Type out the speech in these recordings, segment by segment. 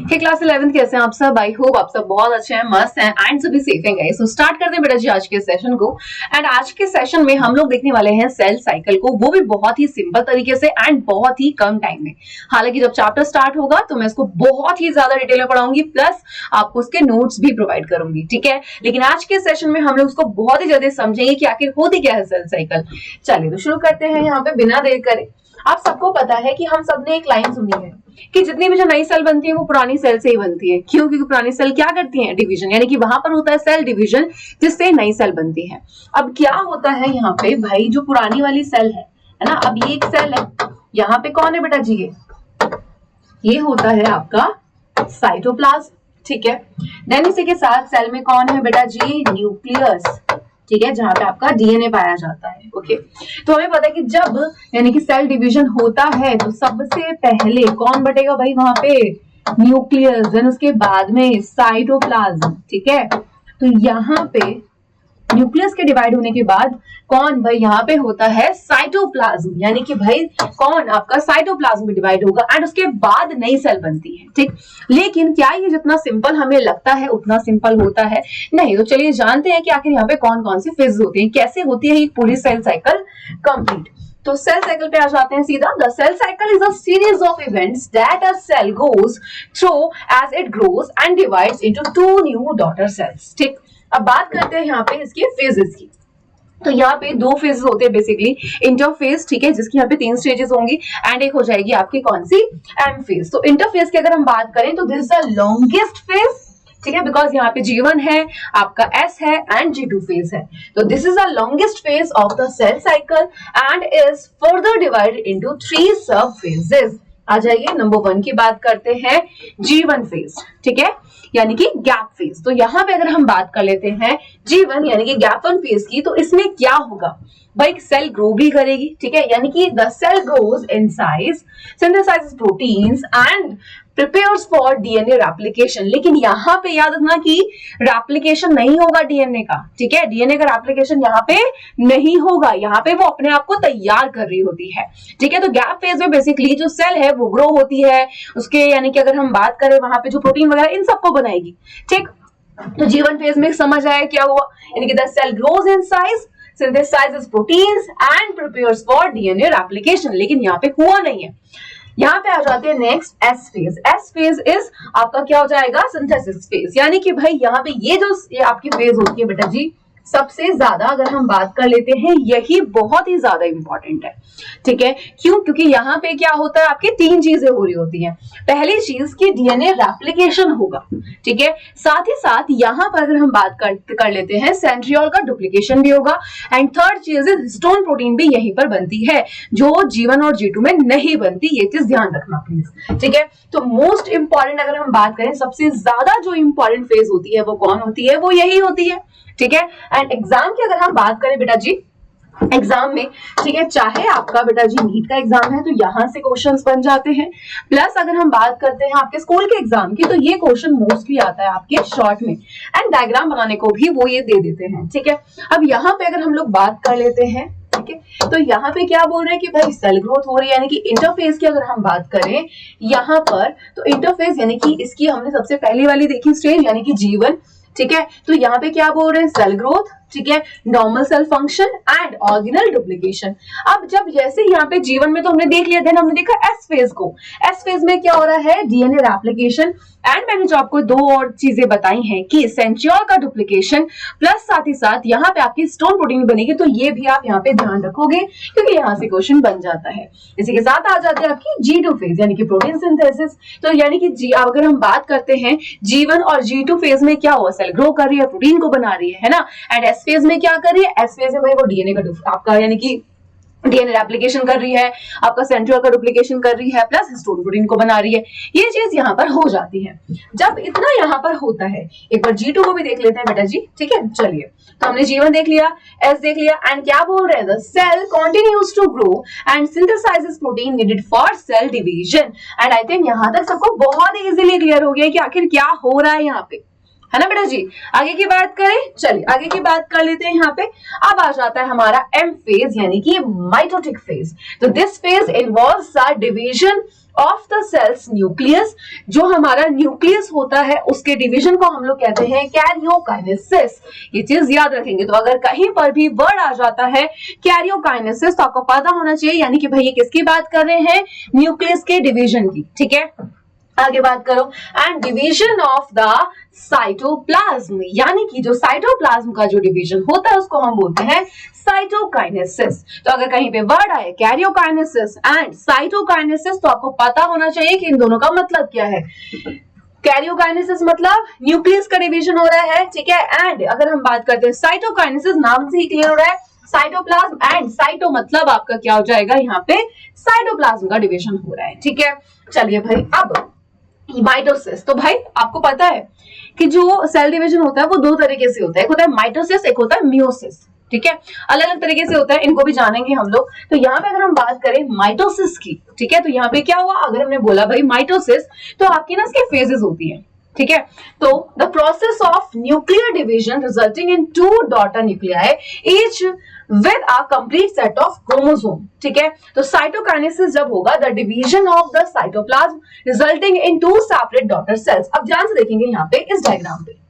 हे class 11th कैसे हैं आप सब? आई होप आप सब बहुत अच्छे हैं, मस्त हैं एंड सभी सेफ हैं गाइस। सो स्टार्ट करते हैं बेटा जी आज के सेशन को। एंड आज के सेशन में हम लोग देखने वाले हैं सेल साइकिल को, वो भी बहुत ही सिंपल तरीके से एंड बहुत ही कम टाइम में। हालांकि जब चैप्टर स्टार्ट होगा तो मैं इसको बहुत ही ज्यादा डिटेल में पढ़ाऊंगी, प्लस आपको उसके नोट्स भी प्रोवाइड करूंगी, ठीक है। लेकिन आज के सेशन में हम लोग उसको बहुत ही जल्दी समझेंगे कि आखिर होती क्या है सेल साइकिल। चलिए तो शुरू करते हैं यहाँ पे बिना देर करे। आप सबको पता है कि हम सबने एक लाइन सुनी है कि जितनी भी जो नई सेल बनती है वो पुरानी सेल से ही बनती है। क्यों? क्योंकि पुरानी सेल क्या करती है? डिवीजन, यानी कि वहां पर होता है सेल डिवीजन जिससे नई सेल बनती है। अब क्या होता है यहाँ पे भाई, जो पुरानी वाली सेल है ना, अब ये एक सेल है, यहाँ पे कौन है बेटा जी? ये होता है आपका साइटोप्लाज्म, ठीक है। देन इसी के साथ सेल में कौन है बेटा जी? न्यूक्लियस, ठीक है, जहां पे आपका डीएनए पाया जाता है। ओके, तो हमें पता है कि जब यानी कि सेल डिवीजन होता है तो सबसे पहले कौन बटेगा भाई वहां पे? न्यूक्लियस, देन उसके बाद में साइटोप्लाज्म, ठीक है। तो यहाँ पे न्यूक्लियस के डिवाइड होने के बाद कौन भाई यहाँ पे होता है? साइटोप्लाज्म, यानी कि भाई कौन? आपका साइटोप्लाज्म में डिवाइड होगा एंड उसके बाद नई सेल बनती है, ठीक। लेकिन क्या ये जितना सिंपल हमें लगता है उतना सिंपल होता है? नहीं। तो चलिए जानते हैं कि आखिर यहाँ पे कौन कौन सी फेज होती है, कैसे होती है ये पूरी सेल साइकिल कंप्लीट। तो सेल साइकिल पे आ जाते हैं सीधा। The cell cycle is a series of events that a cell goes through as it grows and divides into two new daughter cells, ठीक। अब बात करते हैं यहाँ पे इसके फेजेस की। तो यहाँ पे दो फेजेस होते हैं बेसिकली, इंटरफेज, ठीक है, जिसकी यहाँ पे 3 स्टेजेस होंगी एंड एक हो जाएगी आपकी कौन सी? M phase. तो इंटरफेज की अगर हम बात करें तो this is the longest phase, ठीक है, बिकॉज यहाँ पे G1 है, आपका S है एंड G2 फेज है। तो this is the longest phase of the cell cycle and is further divided into 3 sub phases. आ जाइए नंबर 1 की बात करते हैं, G1 फेज, ठीक है, यानी कि गैप फेज। तो यहाँ पे अगर हम बात कर लेते हैं G1 यानी कि गैप 1 फेज की, तो इसमें क्या होगा भाई? सेल ग्रो भी करेगी, ठीक है, यानी कि the cell grows in size, synthesizes proteins and prepares for DNA replication. लेकिन यहाँ पे याद रखना कि रेप्लिकेशन नहीं होगा डीएनए का, ठीक है, डीएनए का रेप्लिकेशन यहाँ पे नहीं होगा, यहाँ पे वो अपने आप को तैयार कर रही होती है, ठीक है। तो गैप फेज में बेसिकली जो सेल है वो ग्रो होती है, उसके यानी कि अगर हम बात करें वहां पे जो प्रोटीन वगैरह इन सबको बनाएगी, ठीक। तो G1 फेज में समझ आया क्या हुआ, यानी कि the cell grows in size, synthesizes proteins and prepares for DNA replication। लेकिन यहाँ पे हुआ नहीं है। यहाँ पे आ जाते हैं next S phase. S phase is आपका क्या हो जाएगा? सिंथेसिस फेज, यानी कि भाई यहाँ पे ये आपकी फेज होती है बेटा जी, सबसे ज्यादा अगर हम बात कर लेते हैं यही बहुत ही ज्यादा इंपॉर्टेंट है, ठीक है। क्यों? क्योंकि यहाँ पे क्या होता है, आपकी 3 चीजें हो रही होती हैं। पहली चीज की डीएनए रेप्लिकेशन होगा, ठीक है, साथ ही साथ यहाँ पर अगर हम बात कर लेते हैं सेंट्रियोल का डुप्लीकेशन भी होगा एंड थर्ड चीज इज हिस्टोन प्रोटीन भी यहीं पर बनती है, जो G1 और G2 में नहीं बनती। ये चीज ध्यान रखना प्लीज, ठीक है। तो मोस्ट इंपॉर्टेंट अगर हम बात करें, सबसे ज्यादा जो इंपॉर्टेंट फेज होती है वो कौन होती है? वो यही होती है, ठीक है। एंड एग्जाम की अगर हम बात करें बेटा जी, एग्जाम में, ठीक है, चाहे आपका बेटा जी नीट का एग्जाम है तो यहां से क्वेश्चंस बन जाते हैं, प्लस अगर हम बात करते हैं आपके स्कूल के एग्जाम की तो ये क्वेश्चन मोस्टली आता है आपके शॉर्ट में एंड डायग्राम बनाने को भी वो ये दे देते हैं, ठीक है। अब यहाँ पे अगर हम लोग बात कर लेते हैं, ठीक है, तो यहाँ पे क्या बोल रहे हैं कि भाई सेल ग्रोथ हो रही है, यानी कि इंटरफेज की अगर हम बात करें यहाँ पर, तो इंटरफेज यानी कि इसकी हमने सबसे पहली वाली देखी स्टेज यानी कि G1, ठीक है। तो यहाँ पे क्या बोल रहे हैं? सेल ग्रोथ, ठीक है, normal cell function and organelle duplication. अब जब जैसे यहाँ पे G1 में तो हमने देख लिया, देन हमने देखा एस फेज को। एस फेज में क्या हो रहा है? डीएनए रेप्लिकेशन एंड मैंने जो आपको 2 और चीजें बताई हैं कि सेंट्रियोल का डुप्लीकेशन प्लस साथ ही साथ यहाँ पे आपकी हिस्टोन प्रोटीन बनेगी। तो ये भी आप यहाँ पे ध्यान रखोगे क्योंकि यहाँ से क्वेश्चन बन जाता है। इसी के साथ आ जाते हैं आपकी G2 फेज यानी कि प्रोटीन सिंथेसिस। तो यानी कि अगर हम बात करते हैं G1 और G2 फेज में क्या हुआ? सेल ग्रो कर रही है, प्रोटीन को बना रही है ना। एंड एस फेज में क्या कर रही है? एस फेज में भाई वो डीएनए का आपका यानी कि डीएनए रेप्लिकेशन कर रही है, आपका सेंट्रियोल का डुप्लीकेशन कर रही है, प्लस हिस्टोन प्रोटीन को बना रही है। ये चीज यहाँ पर हो जाती है। जब इतना यहाँ पर होता है, एक बार G2 को भी देख लेते हैं बेटा जी, ठीक है। चलिए, तो हमने G1 देख लिया, S देख लिया एंड क्या बोल रहे हैं? The cell continues to grow and synthesizes protein needed for cell division. And I think यहाँ तक सबको बहुत इजीली क्लियर हो गया कि आखिर क्या हो रहा है यहाँ पे, है ना बेटा जी। आगे की बात करें, चलिए आगे की बात कर लेते हैं। यहाँ पे अब आ जाता है हमारा एम फेज यानी कि माइटोटिक फेज। तो this phase involves the division of the cell's nucleus, जो हमारा न्यूक्लियस होता है उसके डिवीजन को हम लोग कहते हैं कैरियोकाइनेसिस। ये चीज याद रखेंगे। तो अगर कहीं पर भी वर्ड आ जाता है कैरियोकाइनेसिस तो आपको पता होना चाहिए यानी कि भाई ये किसकी बात कर रहे हैं, न्यूक्लियस के डिवीजन की। ठीक है, आगे बात करो। And division of the cytoplasm, यानी कि जो साइटोप्लाज्म का जो डिवीजन होता है उसको हम बोलते हैं साइटोकाइनेसिस। तो अगर कहीं पे वर्ड आए कैरियोकाइनेसिस एंड साइटोकाइनेसिस तो आपको पता होना चाहिए कि इन दोनों का मतलब क्या है। कैरियोकाइनेसिस मतलब न्यूक्लियस का डिवीजन हो रहा है, ठीक है। एंड अगर हम बात करते हैं साइटोकाइनेसिस, नाम से ही क्लियर हो रहा है, साइटोप्लाज्म एंड साइटो मतलब आपका क्या हो जाएगा, यहाँ पे साइटोप्लाज्म का डिवीजन हो रहा है। ठीक है, चलिए भाई अब माइटोसिस। तो भाई आपको पता है कि जो सेल डिवीजन होता है वो दो तरीके से होता है, एक होता है माइटोसिस, एक होता है मियोसिस। ठीक है, अलग अलग तरीके से होता है, इनको भी जानेंगे हम लोग। तो यहाँ पे अगर हम बात करें माइटोसिस की, ठीक है, तो यहाँ पे क्या हुआ, अगर हमने बोला भाई माइटोसिस तो आपकी ना इसके फेजेस होती है। ठीक है, तो the process of nuclear division resulting in two daughter nuclei each with a complete set of chromosome. ठीक है, तो साइटोकाइनेसिस जब होगा the division of the cytoplasm resulting in two separate daughter cells. अब ध्यान से देखेंगे यहाँ पे इस डायग्राम पे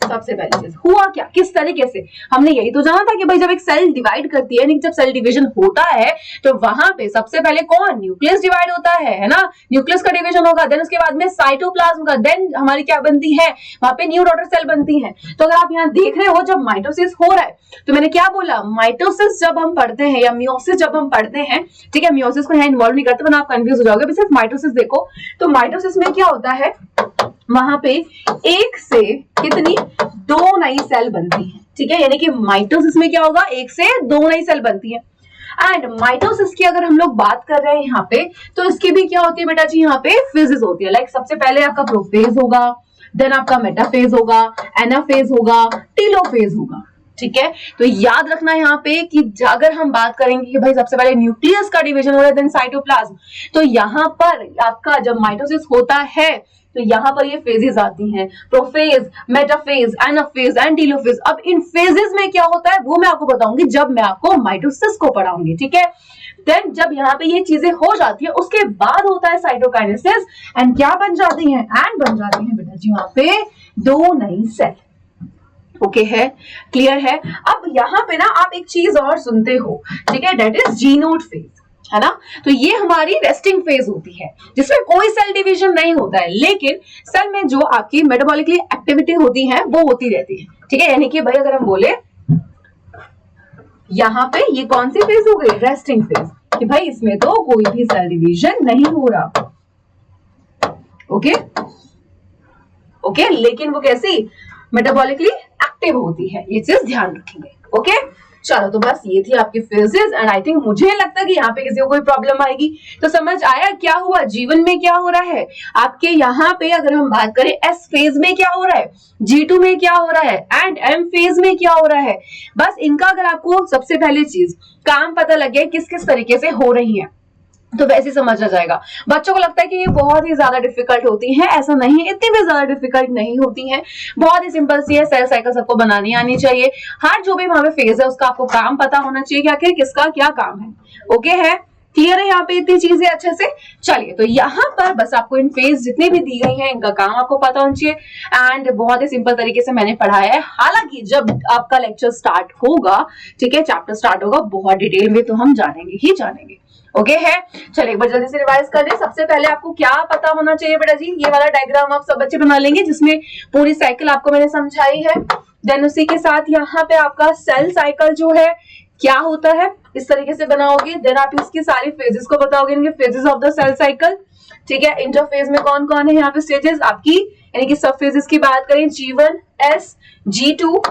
सबसे पहली चीज हुआ क्या, किस तरीके से, हमने यही तो जाना था कि भाई जब एक सेल डिवाइड करती है, जब सेल डिवीजन होता है तो वहां पे सबसे पहले कौन, न्यूक्लियस डिवाइड होता है ना, न्यूक्लियस का डिवीजन होगा, देन उसके बाद में साइटोप्लाज्म का, देन हमारी क्या बनती है, वहां पे न्यू डॉटर सेल बनती है। तो अगर आप यहाँ देख रहे हो जब माइटोसिस हो रहा है तो मैंने क्या बोला, माइटोसिस जब हम पढ़ते हैं या मियोसिस जब हम पढ़ते हैं, ठीक है, मियोसिस को यहाँ इन्वॉल्व नहीं करते वरना आप कंफ्यूज हो जाओगे, सिर्फ माइटोसिस देखो। तो माइटोसिस में क्या होता है, वहां पे एक से कितनी, दो नई सेल बनती है। ठीक है, यानी कि माइटोसिस में क्या होगा, एक से दो नई सेल बनती है। एंड माइटोसिस की अगर हम लोग बात कर रहे हैं यहाँ पे तो इसकी भी क्या होती है बेटा जी, यहाँ पे फेजेस होती है। लाइक सबसे पहले आपका प्रोफेज होगा, देन आपका मेटाफेज होगा, एनाफेज होगा, टीलोफेज होगा। ठीक है, तो याद रखना यहाँ पे कि अगर हम बात करेंगे कि भाई सबसे पहले न्यूक्लियस का डिवीजन हो रहा है देन साइटोप्लाज्म, तो यहाँ पर आपका जब माइटोसिस होता है तो यहाँ पर ये फेजेस आती हैं, prophase, metaphase, anaphase and telophase. अब इन फेजेस में क्या होता है वो मैं आपको बताऊंगी जब मैं आपको माइटोसिस को पढ़ाऊंगी। ठीक है, देन जब यहाँ पे ये चीजें हो जाती है उसके बाद होता है साइटोकाइनेसिस एंड क्या बन जाती है, एंड बन जाती है बेटा जी वहां पे दो नई सेल। ओके है, क्लियर है। अब यहाँ पे ना आप एक चीज और सुनते हो, ठीक है, दैट इज जीनोड फेज, है ना। तो ये हमारी रेस्टिंग फेज होती है जिसमें कोई सेल डिवीजन नहीं होता है, लेकिन सेल में जो आपकी मेटाबॉलिकली एक्टिविटी होती है वो होती रहती है। ठीक है, यानी कि भाई अगर हम बोले यहाँ पे ये कौन सी फेज हो गई, रेस्टिंग फेज, कि भाई इसमें तो कोई भी सेल डिवीजन नहीं हो रहा। ओके ओके, लेकिन वो कैसी, मेटाबॉलिकली एक्टिव होती है, ये चीज ध्यान रखेंगे। ओके, चलो तो बस ये थी आपकी फेजेस एंड आई थिंक मुझे लगता है कि यहाँ पे किसी को कोई प्रॉब्लम आएगी। तो समझ आया क्या हुआ, जीवन में क्या हो रहा है आपके यहाँ पे। अगर हम बात करें एस फेज में क्या हो रहा है, G2 में क्या हो रहा है एंड एम फेज में क्या हो रहा है, बस इनका अगर आपको सबसे पहली चीज काम पता लग गया किस किस तरीके से हो रही है तो वैसे समझ आ जाएगा। बच्चों को लगता है कि ये बहुत ही ज्यादा डिफिकल्ट होती है, ऐसा नहीं, इतनी भी ज्यादा डिफिकल्ट नहीं होती है, बहुत ही सिंपल सी है। सेल साइकिल सबको बनानी आनी चाहिए, हर जो भी वहां पे फेज है उसका आपको काम पता होना चाहिए कि आखिर किसका क्या काम है। ओके है, क्लियर है यहाँ पे इतनी चीजें अच्छे से। चलिए तो यहाँ पर बस आपको इन फेज जितनी भी दी गई हैं इनका काम आपको पता होना चाहिए एंड बहुत ही सिंपल तरीके से मैंने पढ़ाया है। हालांकि जब आपका लेक्चर स्टार्ट होगा, ठीक है, चैप्टर स्टार्ट होगा, बहुत डिटेल में तो हम जानेंगे ही जानेंगे। ओके है, चलिए एक बार जल्दी से रिवाइज कर लें। सबसे पहले आपको क्या पता होना चाहिए बेटा जी, ये वाला डायग्राम आप सब बच्चे बना लेंगे जिसमें पूरी साइकिल आपको मैंने समझाई है। देन उसी के साथ यहाँ पे आपका सेल साइकिल जो है क्या होता है इस तरीके से बनाओगे। देन आप इसकी सारी फेजेस को बताओगे, इनके phases of the cell cycle. ठीक है, इंटरफेज में कौन कौन है यहाँ पे स्टेजेस आपकी, यानी कि सब फेजेस की बात करें G1, S, G2,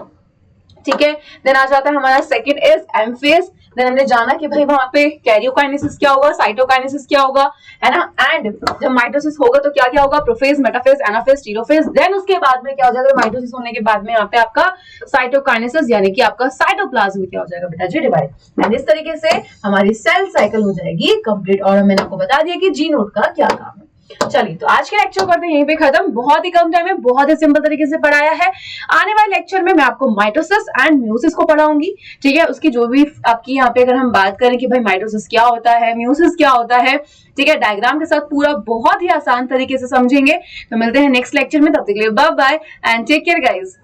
ठीक है। देन आ जाता है हमारा second is M phase. Then हमने जाना कि भाई वहां पे कैरियोकाइनेसिस क्या होगा, साइटोकाइनेसिस क्या होगा, है ना। एंड जब माइटोसिस होगा तो क्या क्या होगा, prophase, metaphase, anaphase, telophase. Then उसके बाद में क्या हो जाएगा, माइटोसिस होने के बाद में यहाँ पे आपका साइटोकाइनेसिस यानी कि आपका साइटोप्लाज्म क्या हो जाएगा बेटा जी, डिवाइड। एंड इस तरीके से हमारी सेल साइकिल हो जाएगी कंप्लीट। और मैंने आपको बता दिया कि जी नोड का क्या काम है। चलिए तो आज के लेक्चर करते हैं यहीं पे खत्म। बहुत ही कम टाइम में बहुत ही सिंपल तरीके से पढ़ाया है। आने वाले लेक्चर में मैं आपको माइटोसिस एंड म्यूसिस को पढ़ाऊंगी, ठीक है। उसकी जो भी आपकी यहाँ पे अगर हम बात करें कि भाई माइटोसिस क्या होता है, म्यूसिस क्या होता है, ठीक है, डायग्राम के साथ पूरा बहुत ही आसान तरीके से समझेंगे। तो मिलते हैं नेक्स्ट लेक्चर में, तब तक के लिए bye bye and take care guys.